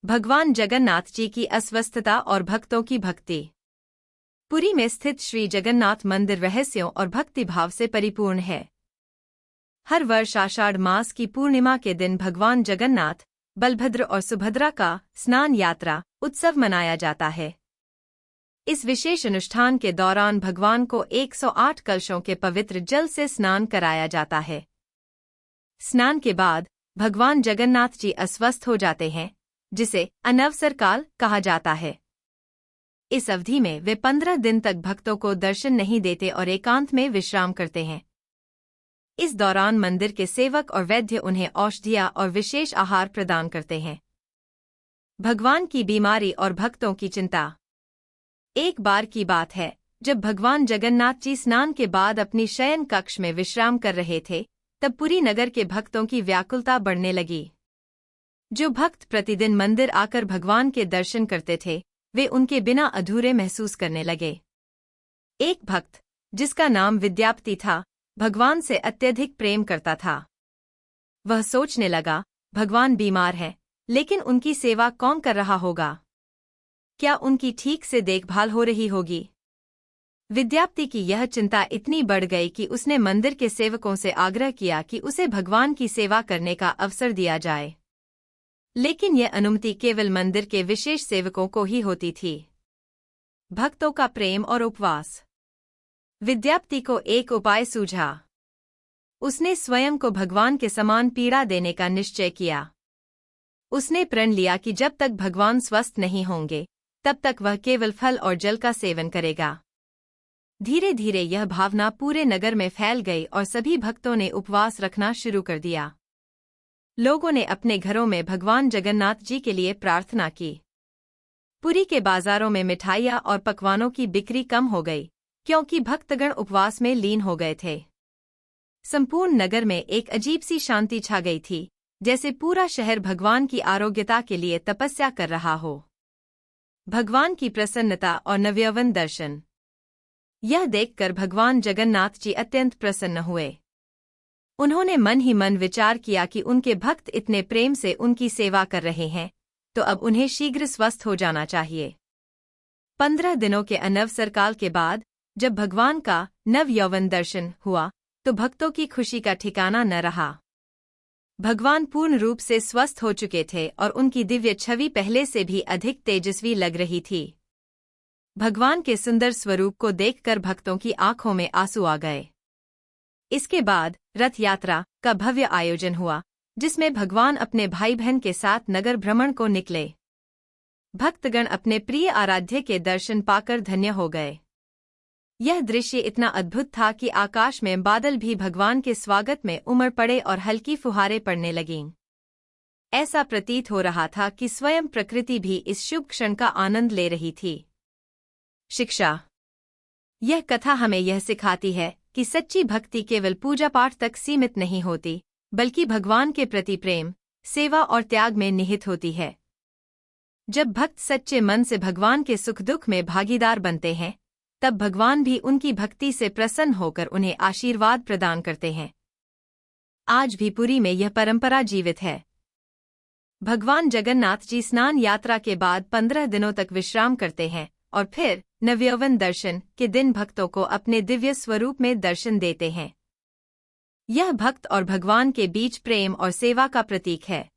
भगवान जगन्नाथ जी की अस्वस्थता और भक्तों की भक्ति। पुरी में स्थित श्री जगन्नाथ मंदिर रहस्यों और भक्तिभाव से परिपूर्ण है। हर वर्ष आषाढ़ मास की पूर्णिमा के दिन भगवान जगन्नाथ, बलभद्र और सुभद्रा का स्नान यात्रा उत्सव मनाया जाता है। इस विशेष अनुष्ठान के दौरान भगवान को 108 कलशों के पवित्र जल से स्नान कराया जाता है। स्नान के बाद भगवान जगन्नाथ जी अस्वस्थ हो जाते हैं, जिसे अनवसर काल कहा जाता है। इस अवधि में वे 15 दिन तक भक्तों को दर्शन नहीं देते और एकांत में विश्राम करते हैं। इस दौरान मंदिर के सेवक और वैद्य उन्हें औषधियां और विशेष आहार प्रदान करते हैं। भगवान की बीमारी और भक्तों की चिंता। एक बार की बात है, जब भगवान जगन्नाथ जी स्नान के बाद अपनी शयन कक्ष में विश्राम कर रहे थे, तब पुरी नगर के भक्तों की व्याकुलता बढ़ने लगी। जो भक्त प्रतिदिन मंदिर आकर भगवान के दर्शन करते थे, वे उनके बिना अधूरे महसूस करने लगे। एक भक्त, जिसका नाम विद्यापति था, भगवान से अत्यधिक प्रेम करता था। वह सोचने लगा, भगवान बीमार हैं, लेकिन उनकी सेवा कौन कर रहा होगा? क्या उनकी ठीक से देखभाल हो रही होगी? विद्यापति की यह चिंता इतनी बढ़ गई कि उसने मंदिर के सेवकों से आग्रह किया कि उसे भगवान की सेवा करने का अवसर दिया जाए। लेकिन यह अनुमति केवल मंदिर के विशेष सेवकों को ही होती थी। भक्तों का प्रेम और उपवास। विद्यापति को एक उपाय सूझा। उसने स्वयं को भगवान के समान पीड़ा देने का निश्चय किया। उसने प्रण लिया कि जब तक भगवान स्वस्थ नहीं होंगे, तब तक वह केवल फल और जल का सेवन करेगा। धीरे धीरे यह भावना पूरे नगर में फैल गई और सभी भक्तों ने उपवास रखना शुरू कर दिया। लोगों ने अपने घरों में भगवान जगन्नाथ जी के लिए प्रार्थना की। पुरी के बाजारों में मिठाइयाँ और पकवानों की बिक्री कम हो गई, क्योंकि भक्तगण उपवास में लीन हो गए थे। संपूर्ण नगर में एक अजीब सी शांति छा गई थी, जैसे पूरा शहर भगवान की आरोग्यता के लिए तपस्या कर रहा हो। भगवान की प्रसन्नता और नवयौवन दर्शन। यह देखकर भगवान जगन्नाथ जी अत्यंत प्रसन्न हुए। उन्होंने मन ही मन विचार किया कि उनके भक्त इतने प्रेम से उनकी सेवा कर रहे हैं, तो अब उन्हें शीघ्र स्वस्थ हो जाना चाहिए। 15 दिनों के अनवसर काल के बाद जब भगवान का नव यौवन दर्शन हुआ, तो भक्तों की खुशी का ठिकाना न रहा। भगवान पूर्ण रूप से स्वस्थ हो चुके थे और उनकी दिव्य छवि पहले से भी अधिक तेजस्वी लग रही थी। भगवान के सुंदर स्वरूप को देखकर भक्तों की आंखों में आंसू आ गए। इसके बाद रथ यात्रा का भव्य आयोजन हुआ, जिसमें भगवान अपने भाई बहन के साथ नगर भ्रमण को निकले। भक्तगण अपने प्रिय आराध्य के दर्शन पाकर धन्य हो गए। यह दृश्य इतना अद्भुत था कि आकाश में बादल भी भगवान के स्वागत में उमड़ पड़े और हल्की फुहारें पड़ने लगीं। ऐसा प्रतीत हो रहा था कि स्वयं प्रकृति भी इस शुभ क्षण का आनंद ले रही थी। शिक्षा। यह कथा हमें यह सिखाती है कि सच्ची भक्ति केवल पूजा पाठ तक सीमित नहीं होती, बल्कि भगवान के प्रति प्रेम, सेवा और त्याग में निहित होती है। जब भक्त सच्चे मन से भगवान के सुख दुख में भागीदार बनते हैं, तब भगवान भी उनकी भक्ति से प्रसन्न होकर उन्हें आशीर्वाद प्रदान करते हैं। आज भी पुरी में यह परंपरा जीवित है। भगवान जगन्नाथ जी स्नान यात्रा के बाद 15 दिनों तक विश्राम करते हैं और फिर नवयौवन दर्शन के दिन भक्तों को अपने दिव्य स्वरूप में दर्शन देते हैं। यह भक्त और भगवान के बीच प्रेम और सेवा का प्रतीक है।